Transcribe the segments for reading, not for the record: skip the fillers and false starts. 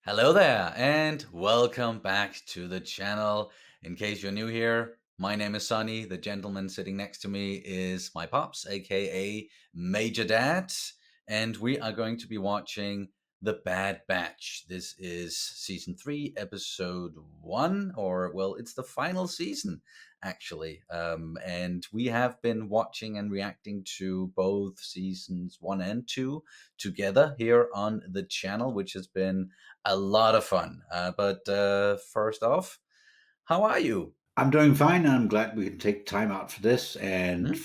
Hello there, and welcome back to the channel. In case you're new here, my name is Sunny. The gentleman sitting next to me is my pops, aka Major Dad, and we are going to be watching The Bad Batch. This is season 3, episode 1, or well, it's the final season actually. And we have been watching and reacting to both seasons 1 and 2 together here on the channel, which has been a lot of fun. But first off, how are you? I'm doing fine. I'm glad we can take time out for this, and Hmm?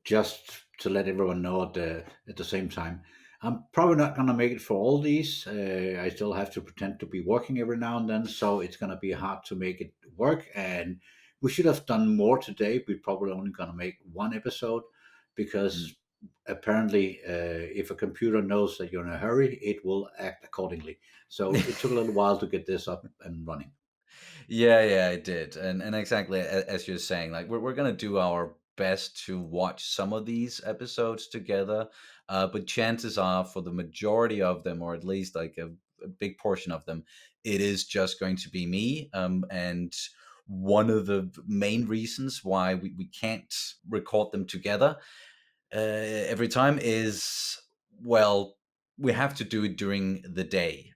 just to let everyone know at the same time, I'm probably not going to make it for all these. I still have to pretend to be working every now and then, so it's going to be hard to make it work. And we should have done more today. We're probably only going to make one episode Mm. because apparently, if a computer knows that you're in a hurry, it will act accordingly. So it took a little while to get this up and running. Yeah, I did, and exactly as you're saying, like we're gonna do our best to watch some of these episodes together, but chances are for the majority of them, or at least like a big portion of them, it is just going to be me. And one of the main reasons why we can't record them together every time is, well, we have to do it during the day.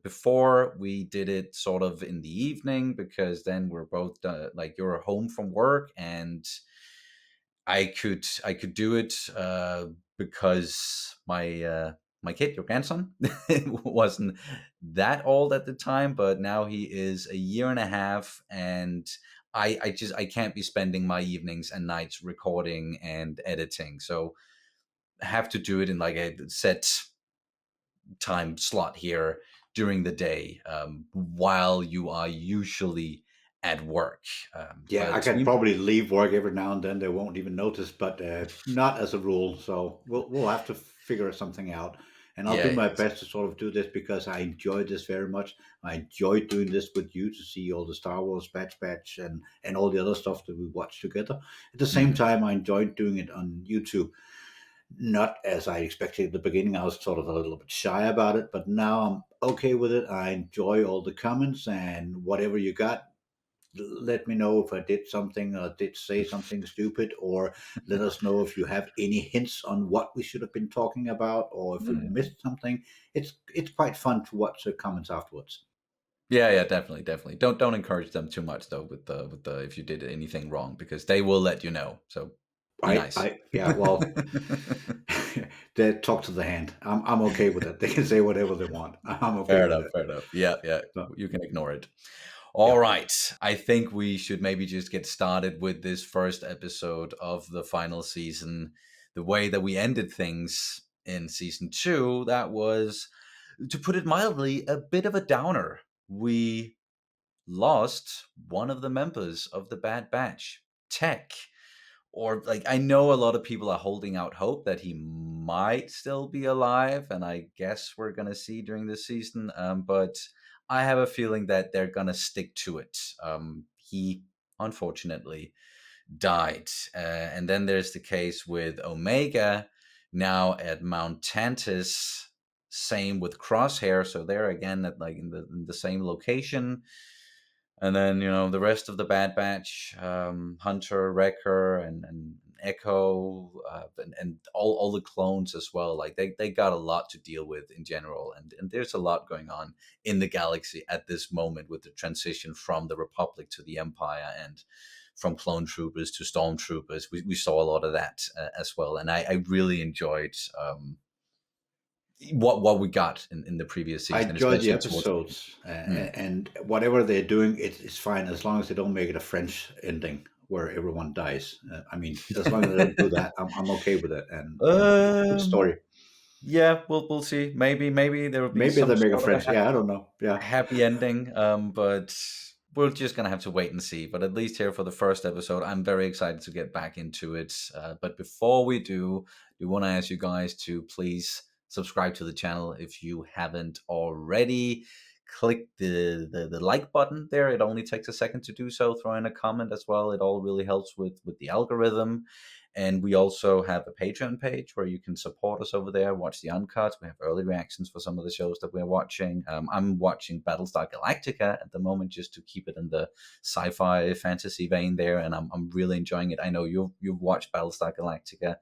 Before we did it sort of in the evening because then we're both like you're home from work and I could do it because my kid, your grandson, wasn't that old at the time, but now he is a year and a half, and I can't be spending my evenings and nights recording and editing. So have to do it in like a set time slot here during the day, while you are usually at work. Yeah, I But can we, probably leave work every now and then. They won't even notice, but not as a rule. So we'll have to figure something out. And I'll yeah, do yeah, my best to sort of do this because I enjoy this very much. I enjoy doing this with you to see all the Star Wars Batch and all the other stuff that we watch together. At the same mhm. time, I enjoyed doing it on YouTube. Not as I expected at the beginning. I was sort of a little bit shy about it, but now I'm okay with it. I enjoy all the comments and whatever you got, let me know if I did something or did say something stupid, or let us know if you have any hints on what we should have been talking about, or if we Mm. missed something. It's quite fun to watch the comments afterwards. Yeah, definitely. Don't encourage them too much though with the if you did anything wrong because they will let you know. So be nice. Yeah, well, they talk to the hand. I'm okay with it. They can say whatever they want. I'm okay Fair with enough, it. fair enough. Yeah, So, you can ignore it. yeah. All right. I think we should maybe just get started with this first episode of the final season. The way that we ended things in season 2, that was, to put it mildly, a bit of a downer. We lost one of the members of the Bad Batch, Tech. Or like I know a lot of people are holding out hope that he might still be alive, and I guess we're gonna see during this season. But I have a feeling that they're gonna stick to it. He unfortunately died, and then there's the case with Omega now at Mount Tantus. Same with Crosshair, so they're again at like in the same location. And then the rest of the Bad Batch, Hunter, Wrecker, and Echo, and all the clones as well. Like they got a lot to deal with in general, and there's a lot going on in the galaxy at this moment with the transition from the Republic to the Empire and from clone troopers to stormtroopers. We saw a lot of that as well, and I really enjoyed what we got in the previous I season, and enjoy the especially towards the end. episodes, Mm. and whatever they're doing, it's fine as long as they don't make it a French ending where everyone dies. I mean, as long as they don't do that, I'm okay with it. And good um, story. Yeah, we'll see. Maybe there will be Maybe some they make a sort of a French. Yeah, I don't know. Yeah, happy ending. But we're just gonna have to wait and see. But at least here for the first episode, I'm very excited to get back into it. But before we do, we want to ask you guys to please subscribe to the channel if you haven't already. Click the like button there. It only takes a second to do so. Throw in a comment as well. It all really helps with the algorithm. And we also have a Patreon page where you can support us over there, watch the uncuts. We have early reactions for some of the shows that we're watching. I'm watching Battlestar Galactica at the moment just to keep it in the sci-fi fantasy vein there, and I'm really enjoying it. I know you've watched Battlestar Galactica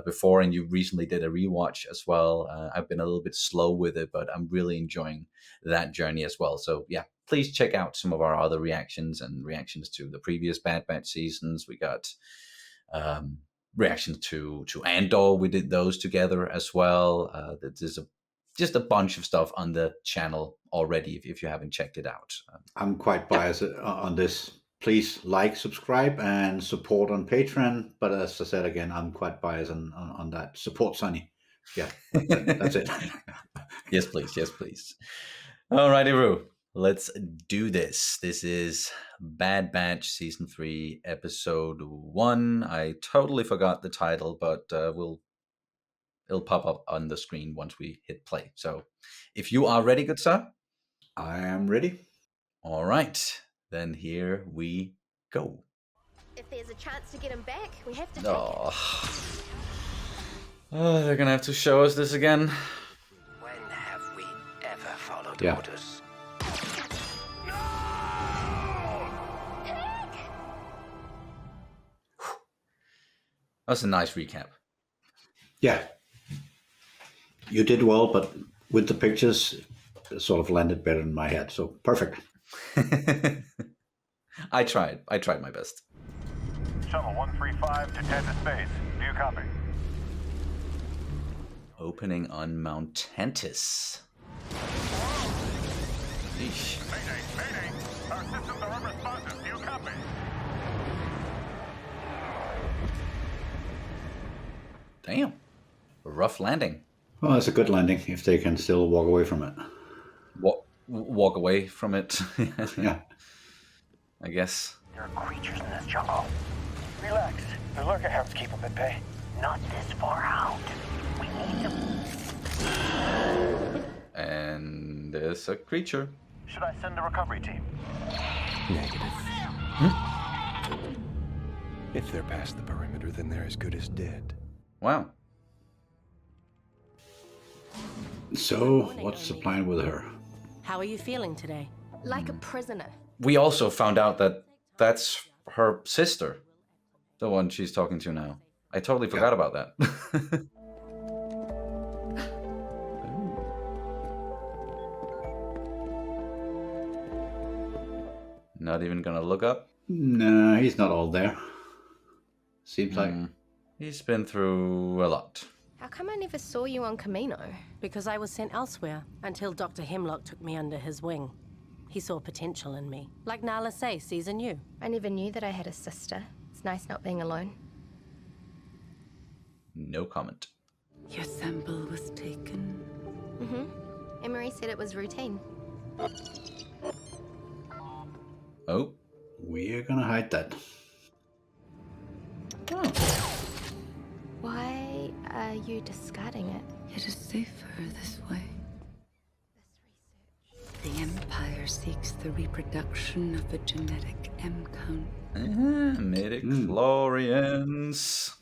before, and you recently did a rewatch as well. I've been a little bit slow with it, but I'm really enjoying that journey as well. So yeah, please check out some of our other reactions and reactions to the previous Bad Batch seasons. We got reactions to Andor. We did those together as well. There's just a bunch of stuff on the channel already if you haven't checked it out. I'm quite biased on this. Please like, subscribe, and support on Patreon. But as I said again, I'm quite biased on that. Support Sunny. Yeah, that's it. Yes, please. Yes, please. All righty, Roo. Let's do this. This is Bad Batch Season 3, Episode 1. I totally forgot the title, but it'll pop up on the screen once we hit play. So if you are ready, good sir. I am ready. All right. Then here we go. If there's a chance to get him back, we have to take Oh, they're going to have to show us this again. When have we ever followed Yeah. orders? That's a nice recap. Yeah. You did well, but with the pictures, it sort of landed better in my head. So perfect. I tried my best. Shuttle 135 to 10 to space. Do you copy? Opening on Mount Tantus. Eesh. Mayday, mayday! Our systems are unresponsive. Do you copy? Damn. A rough landing. Well, it's a good landing if they can still walk away from it. Walk away from it. Yeah. I guess. There are creatures in this jungle. Relax. The lurker hounds keep them at bay. Not this far out. We need them. And there's a creature. Should I send a recovery team? Negative. If they're past the perimeter, then they're as good as dead. Wow. So, what's the plan with her? How are you feeling today? like a prisoner. We also found out that that's her sister, the one she's talking to now. I totally forgot about that. Not even gonna look up. Nah, he's not all there. Seems like. He's been through a lot. How come I never saw you on Camino? Because I was sent elsewhere until Dr. Hemlock took me under his wing. He saw potential in me, like Nala Say sees in you. I never knew that I had a sister. It's nice not being alone. No comment. Your sample was taken. Mm-hmm. Emery said it was routine. Oh. We're gonna hide that. Why are you discarding it? It is safer this way. The Empire seeks the reproduction of the genetic M count. Midichlorians.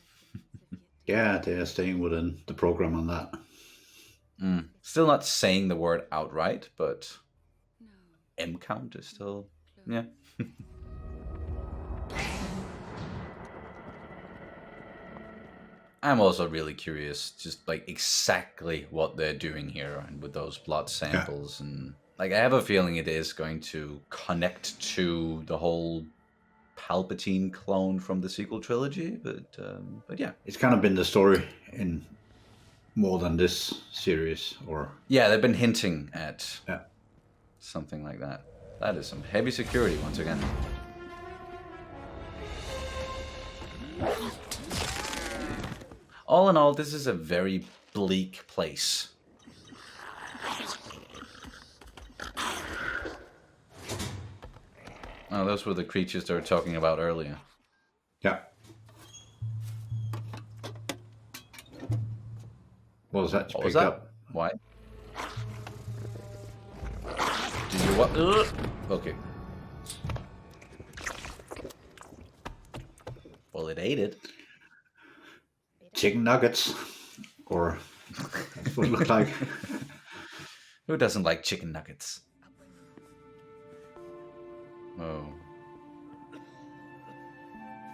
Yeah, they're staying within the program on that. Still not saying the word outright, but M count is still, yeah. I'm also really curious, just like exactly what they're doing here and with those blood samples, and like I have a feeling it is going to connect to the whole Palpatine clone from the sequel trilogy, but yeah, It's kind of been the story in more than this series, or yeah, they've been hinting at yeah. something like that. That is some heavy security once again. All in all, this is a very bleak place. Oh, those were the creatures they were talking about earlier. Yeah. What was that you What was picked that? up? Why? Did you what? Ugh. Okay. Well, it ate it. chicken nuggets, or that's what it looked like. Who doesn't like chicken nuggets? Oh.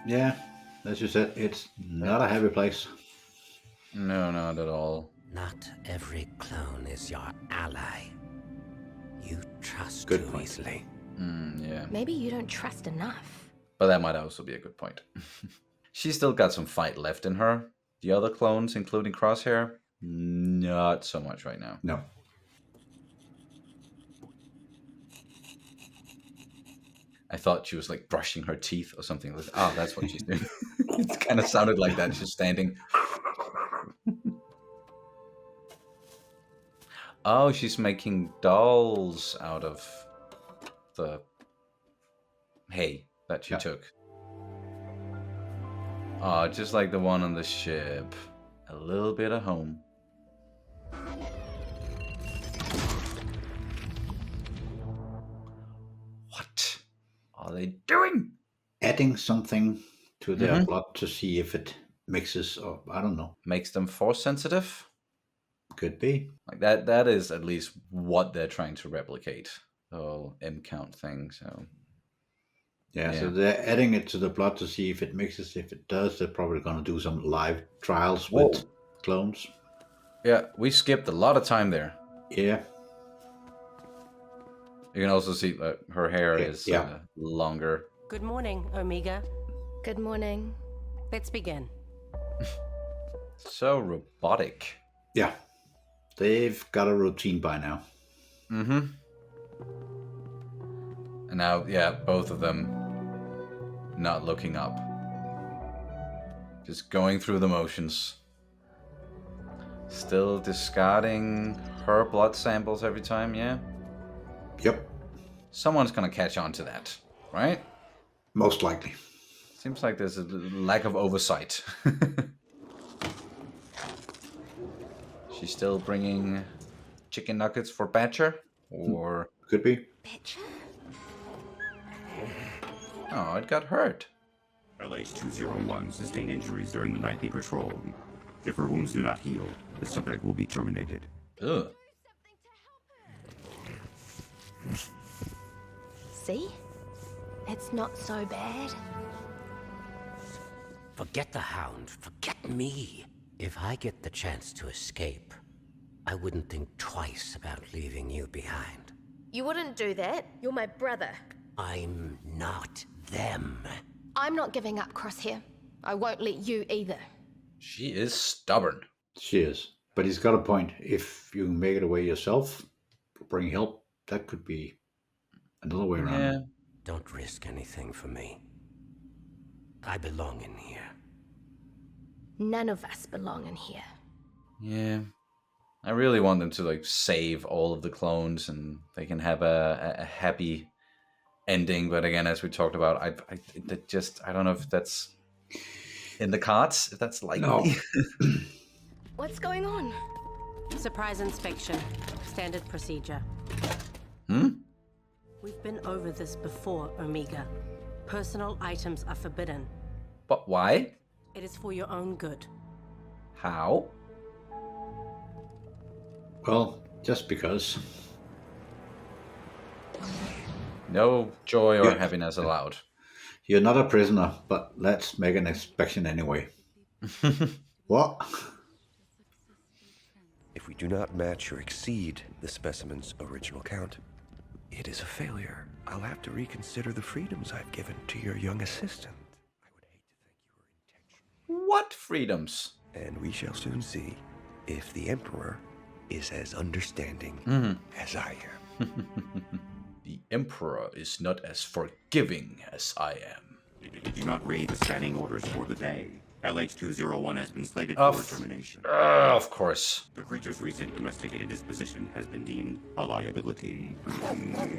Yeah, as you said, it's not a happy place. No, not at all. Not every clone is your ally. You trust Good too point. easily. Yeah. Maybe you don't trust enough. But that might also be a good point. She's still got some fight left in her. The other clones, including Crosshair, not so much right now. No. I thought she was like brushing her teeth or something. Oh, that's what she's doing. It kind of sounded like that. She's standing. Oh, she's making dolls out of the hay that she took. Oh, just like the one on the ship. A little bit of home. What are they doing? Adding something to their blood to see if it mixes, or I don't know. Makes them force sensitive? Could be. Like that is at least what they're trying to replicate. The whole M count thing, so Yeah, so they're adding it to the blood to see if it mixes. If it does, they're probably going to do some live trials with clones. yeah, we skipped a lot of time there. Yeah. You can also see that her hair is longer. Good morning, Omega. Good morning. Let's begin. So robotic. Yeah. They've got a routine by now. Mm-hmm. And now, yeah, both of them not looking up. Just going through the motions. Still discarding her blood samples every time, yeah? Yep. Someone's gonna catch on to that, right? Most likely. Seems like there's a lack of oversight. She's still bringing chicken nuggets for Badger? Or... Could be. Badger? Oh, it got hurt. LH-201 sustained injuries during the nightly patrol. If her wounds do not heal, the subject will be terminated. Ugh. See? It's not so bad. Forget the Hound. Forget me. If I get the chance to escape, I wouldn't think twice about leaving you behind. You wouldn't do that. You're my brother. I'm not them. I'm not giving up, Crosshair. I won't let you either. She is stubborn. She is. But he's got a point. If you make it away yourself, bring help, that could be another way around. Yeah. Don't risk anything for me. I belong in here. None of us belong in here. Yeah. I really want them to like save all of the clones and they can have a happy ending. But again, as we talked about, I don't know if that's in the cards, if that's likely. No. What's going on? Surprise inspection. Standard procedure. We've been over this before, Omega. Personal items are forbidden. But why? It is for your own good. How? Well, just because. No joy or happiness allowed. You're not a prisoner, but let's make an inspection anyway. What? If we do not match or exceed the specimen's original count, it is a failure. I'll have to reconsider the freedoms I've given to your young assistant. I would hate to think you were intentional. What freedoms? And we shall soon see if the Emperor is as understanding as I am. The Emperor is not as forgiving as I am. Did you not read the standing orders for the day? LH-201 has been slated for termination. Of course. The creature's recent investigated disposition has been deemed a liability.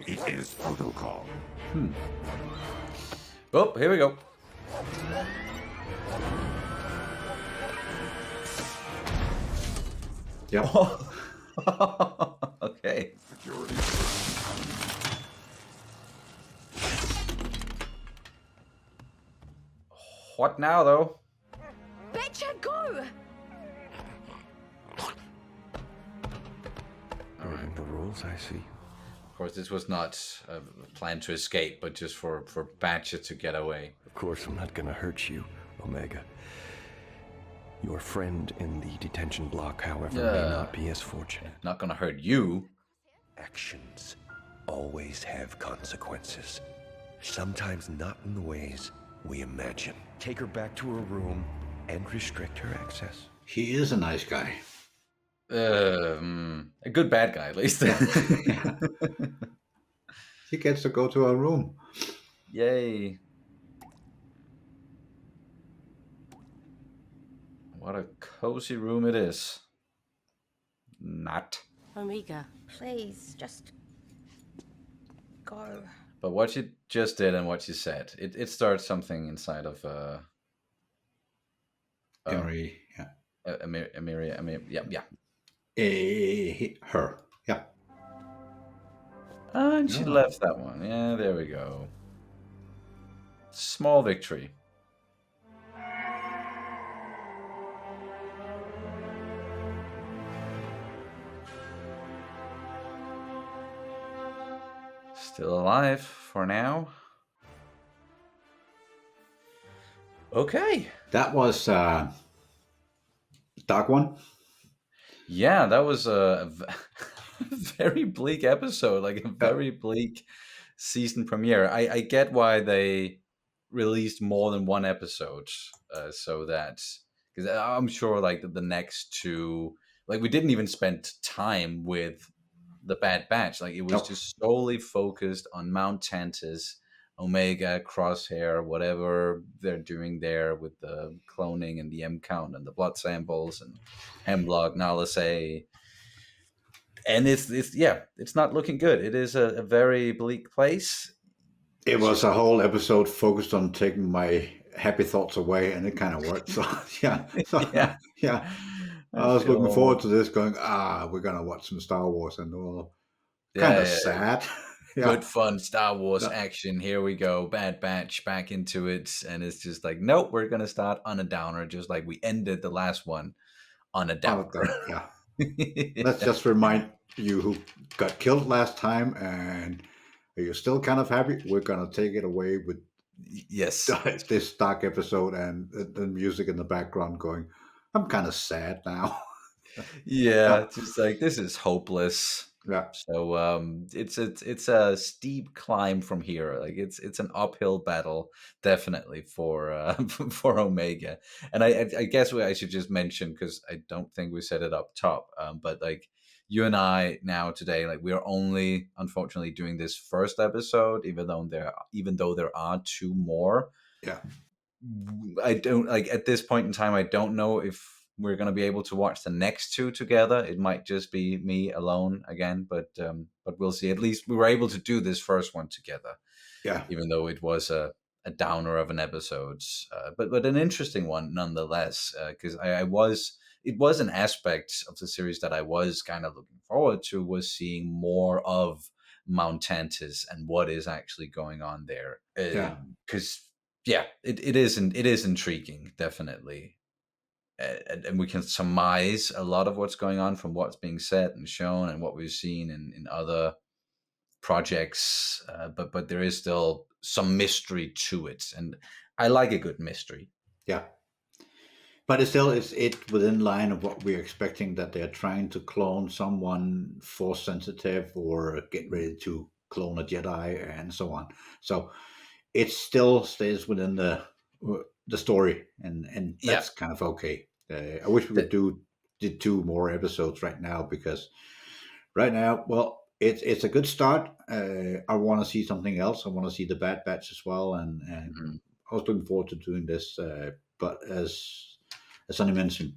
It is protocol. Oh, here we go. Yep. Okay. Security. What now, though? Badger, go! Yes, I see. Of course, this was not a plan to escape, but just for Badger to get away. Of course, I'm not gonna hurt you, Omega. Your friend in the detention block, however, may not be as fortunate. Not gonna hurt you. Actions always have consequences. Sometimes not in the ways we imagine. Take her back to her room and restrict her access. He is a nice guy. A good bad guy, at least. Yeah. She gets to go to her room. Yay. What a cozy room it is. Not. Omega. Please, just go. But what you just did and what you said, it starts something inside of Emery, yeah. Emiria, yeah. Her, yeah. And she left that one. Yeah, there we go. Small victory. Still alive for now. Okay. That was dark one. Yeah, that was a very bleak episode, like a very bleak season premiere. I get why they released more than one episode, so that, because I'm sure like the next two, like we didn't even spend time with the Bad Batch. Like it was just solely focused on Mount Tantus, Omega, Crosshair, whatever they're doing there with the cloning and the M count and the blood samples and Hemlock, Nalase. And it's not looking good. It is a very bleak place. It was a whole episode focused on taking my happy thoughts away, and it kind of worked. So yeah. I was looking forward to this, going, we're gonna watch some Star Wars, and all kind of sad. Good fun Star Wars action. Here we go. Bad Batch back into it, and it's just like, nope, we're gonna start on a downer, just like we ended the last one on a downer. Yeah. Let's just remind you who got killed last time, and are you still kind of happy? We're gonna take it away with this dark episode and the music in the background going, I'm kind of sad now. Just like this is hopeless. Yeah. So it's a steep climb from here. Like it's an uphill battle, definitely for for Omega. And I guess I should just mention, because I don't think we set it up top. But like you and I now today, like we are only unfortunately doing this first episode, even though there are two more. Yeah. I don't like at this point in time. I don't know if we're going to be able to watch the next two together. It might just be me alone again, but we'll see. At least we were able to do this first one together. Yeah. Even though it was a downer of an episode, but an interesting one nonetheless. Because it was an aspect of the series that I was kind of looking forward to, was seeing more of Mount Tantus and what is actually going on there. Because it is intriguing, definitely. And we can surmise a lot of what's going on from what's being said and shown and what we've seen in other projects, but there is still some mystery to it, and I like a good mystery. Yeah, but it's within line of what we're expecting, that they're trying to clone someone force sensitive or get ready to clone a Jedi and so on. So it still stays within the story, and that's kind of okay. I wish we did 2 more episodes right now, because right now, well, it's a good start. I want to see something else. I want to see the Bad Batch as well, and I was looking forward to doing this. But as Sonny mentioned,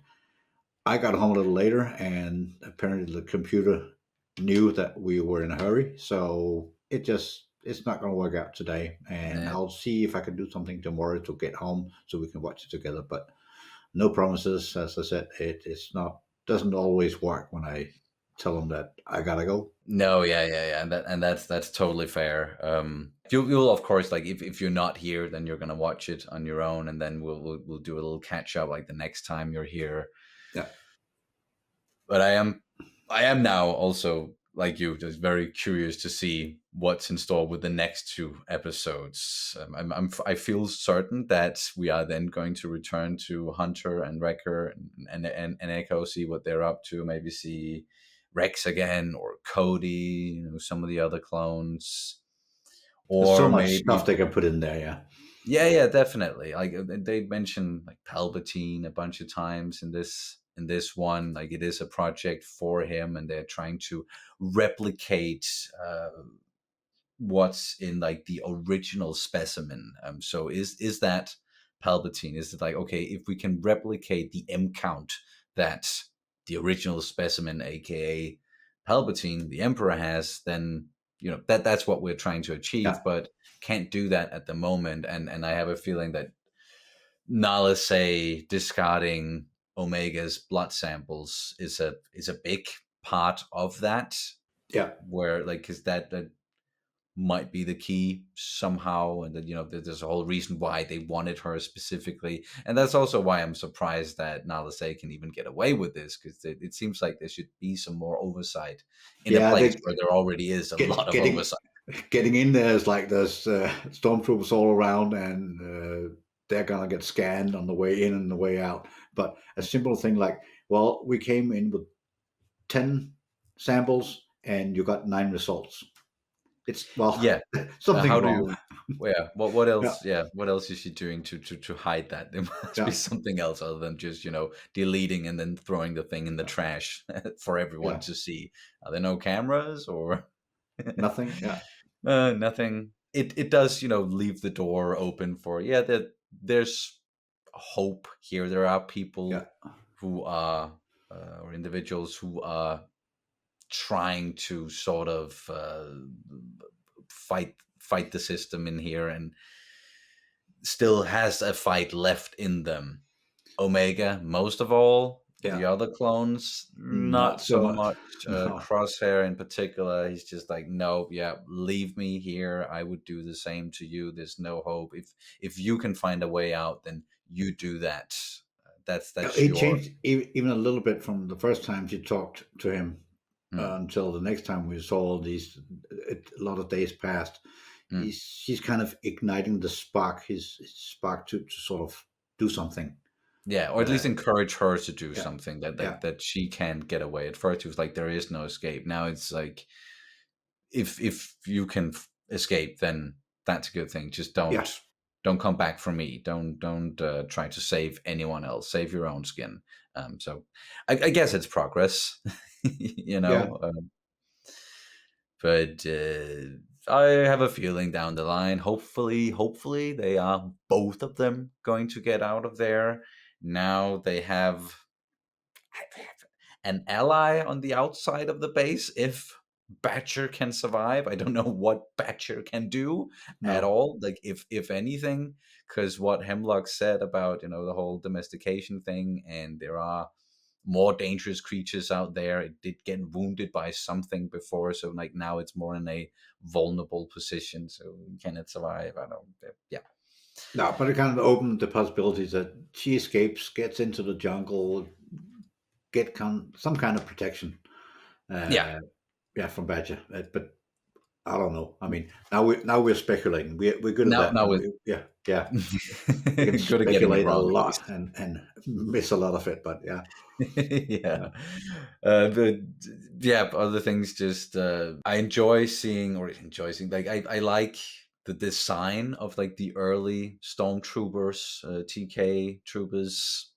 I got home a little later, and apparently the computer knew that we were in a hurry, so it's not going to work out today. And I'll see if I can do something tomorrow to get home so we can watch it together. But no promises. As I said, doesn't always work when I tell them that I gotta go. No, and that's totally fair. You'll of course, like if you're not here, then you're gonna watch it on your own, and then we'll do a little catch up like the next time you're here. Yeah. But I am now also like you, just very curious to see what's in store with the next two episodes. I feel certain that we are then going to return to Hunter and Wrecker and Echo, see what they're up to. Maybe see Rex again or Cody, some of the other clones, There's so or much stuff maybe they can put in there. Yeah, yeah, definitely. Like they mentioned like Palpatine a bunch of times in this one. Like it is a project for him, and they're trying to replicate what's in like the original specimen. So is that Palpatine? Is it like, okay, if we can replicate the M count that the original specimen, aka Palpatine, the Emperor has, then that's what we're trying to yeah, achieve, but can't do that at the moment. And I have a feeling that Nala say discarding Omega's blood samples is a big part of that, yeah, where like because that might be the key somehow, and then there's a whole reason why they wanted her specifically, and that's also why I'm surprised that Nala say can even get away with this, because it seems like there should be some more oversight in a yeah. place They where there already is a lot of getting oversight. in there is like there's stormtroopers all around, and they're gonna get scanned on the way in and the way out. But a simple thing like, well, we came in with 10 samples and you got 9 results. It's, well, Yeah. something's How do wrong. you? Well, yeah. What Yeah, else? Yeah. What else is she doing to hide that? There must be yeah, something else other than just deleting and then throwing the thing in the yeah, trash for everyone yeah. to see. Are there no cameras or Nothing. Yeah, nothing? It does leave the door open for, yeah, there's hope here. There are yeah, people who are or individuals who are trying to sort of fight the system in here, and still has a fight left in them. Omega, most of all. yeah. The other clones, not Not so so much. much. No. Crosshair in particular, he's just like, no, yeah, leave me here. I would do the same to you. There's no hope. If you can find a way out, then you do that. That's He your. changed even a little bit from the first time you talked to him Mm, until the next time we saw all these. A lot of days passed. mm. He's kind of igniting the spark, his spark to sort of do something. Yeah, or at Uh, least encourage her to do yeah, something that yeah, that she can get away. At first, it was like there is no escape. Now it's like if you can escape, then that's a good thing. Just yeah, don't come back for me. Don't try to save anyone else. Save your own skin. So I guess it's progress, you yeah, know. But I have a feeling down the line, hopefully they are both of them going to get out of there. Now they have an ally on the outside of the base if Batcher can survive. I don't know what Batcher can do at no, all, like if anything, because what Hemlock said about the whole domestication thing, and there are more dangerous creatures out there. It did get wounded by something before, so like now it's more in a vulnerable position. So can it survive? I don't. Yeah, no. But it kind of opened the possibilities that she escapes, gets into the jungle, get some kind of protection. yeah. Uh, yeah, from Badger. But I don't know. I mean, now we're speculating. We're good at that. Now Now it's yeah, yeah. We can good at getting it speculate a wrong at lot least. and miss a lot of it. But yeah, Yeah. yeah, But yeah, other things just I enjoy seeing, like I like the design of like the early stormtroopers, TK troopers,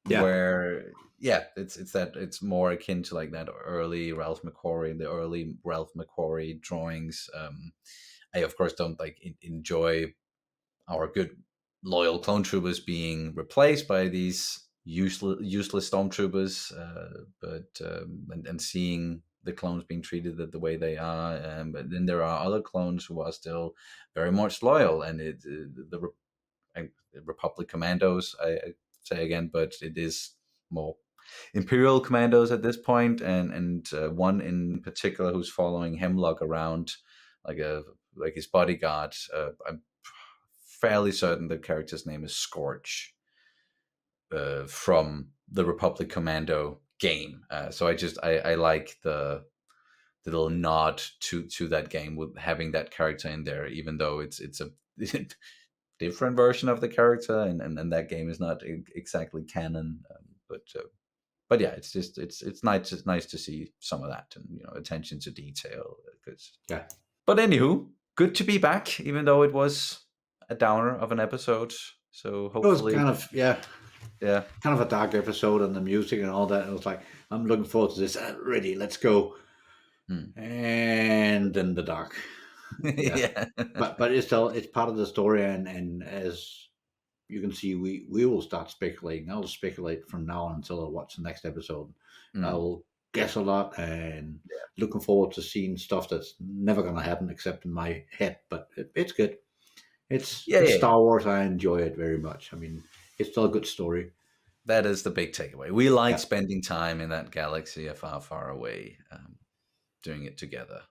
yeah, where yeah, it's that it's more akin to like that early Ralph McQuarrie, the early Ralph McQuarrie drawings. I of course don't like enjoy our good loyal clone troopers being replaced by these useless stormtroopers, but and seeing the clones being treated the way they are, but then there are other clones who are still very much loyal, and Republic Commandos, I say again, but it is more Imperial Commandos at this point, and one in particular who's following Hemlock around like a like his bodyguard. I'm fairly certain the character's name is Scorch, from the Republic Commando game. So I like little nod to that game with having that character in there, even though it's a different version of the character, and that game is not exactly canon. But yeah, it's nice. It's nice to see some of that, and attention to detail. Because Yeah. But anywho, good to be back, even though it was a downer of an episode. So It was hopefully, kind of, yeah, yeah, kind of a dark episode, and the music and all that. It was like, I'm looking forward to this. Ready, let's go. Hmm. And then the dark. Yeah. yeah, But it's part of the story, and as you can see, we will start speculating. I'll speculate from now on until I watch the next episode. I Hmm. will guess a lot, and looking forward to seeing stuff that's never going to happen except in my head. But it's good. yeah, It's yeah, yeah. Star Wars. I enjoy it very much. I mean, it's still a good story. That is the big takeaway. We like Yeah, spending time in that galaxy far, far away, doing it together.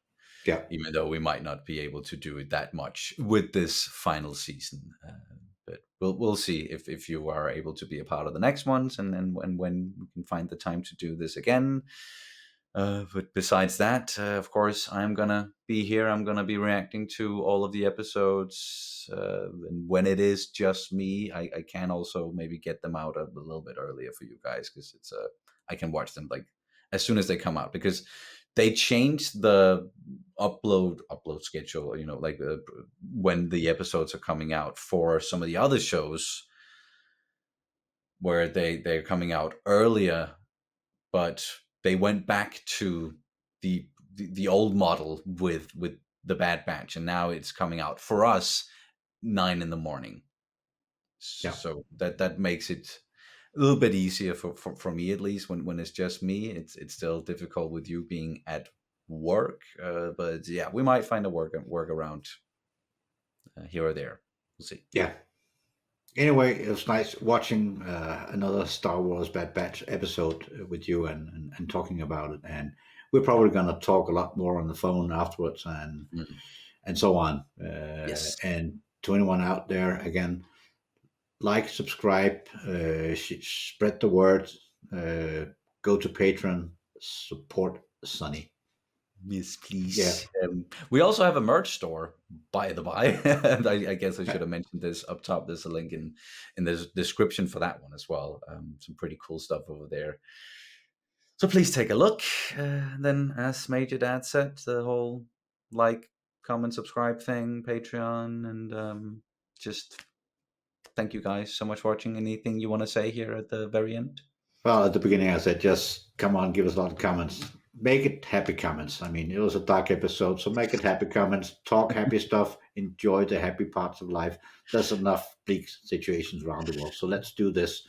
yeah, Even though we might not be able to do it that much with this final season. But we'll see if you are able to be a part of the next ones, and when we can find the time to do this again. But besides that, of course, I'm gonna be here. I'm gonna be reacting to all of the episodes, and when it is just me, I can also maybe get them out a little bit earlier for you guys, because I can watch them like as soon as they come out, because they changed the upload schedule. Like when the episodes are coming out for some of the other shows, where they're coming out earlier, but they went back to the old model with the Bad Batch, and now it's coming out for us 9 in the morning. yeah, So that makes it a little bit easier for me, at least when it's just me. It's still difficult with you being at work, but yeah, we might find a workaround here or there. We'll see. yeah. Anyway, it was nice watching another Star Wars Bad Batch episode with you, and talking about it. And we're probably going to talk a lot more on the phone afterwards, Mhm. and so on. Yes. And to anyone out there, again, like, subscribe, spread the word, go to Patreon, support Sunny. Yes, Yeah, please. We also have a merch store, by the by. And I guess I should have mentioned this up top. There's a link in the description for that one as well. Some pretty cool stuff over there. So please take a look. Then, as Major Dad said, the whole like, comment, subscribe thing, Patreon, and just thank you guys so much for watching. Anything you want to say here at the very end? well, at the beginning I said, just come on, give us a lot of comments. Make it happy comments. I mean, it was a dark episode, so make it happy comments. Talk happy stuff. Enjoy the happy parts of life. There's enough bleak situations around the world, so let's do this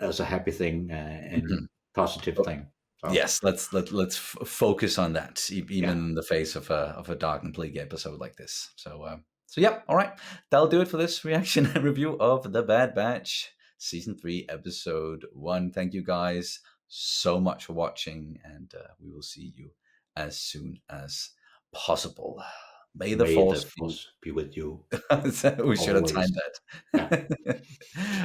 as a happy thing, and Mhm. positive thing. So, Yes, let's focus on that, even yeah, in the face of a dark and bleak episode like this. So yeah, all right, that'll do it for this reaction and review of The Bad Batch, season 3, episode 1. Thank you guys so much for watching, and we will see you as soon as possible. May the may the force be. force be with you We should have always. timed Yeah, that.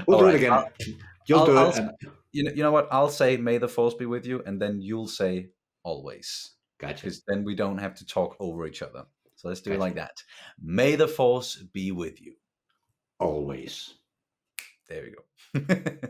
we'll All do it right, again. You'll do I'll it, and you know what? I'll say, "May the force be with you," and then you'll say, "Always," gotcha, because then we don't have to talk over each other. So let's do it gotcha. like that. May the force be with you. Always. There we go.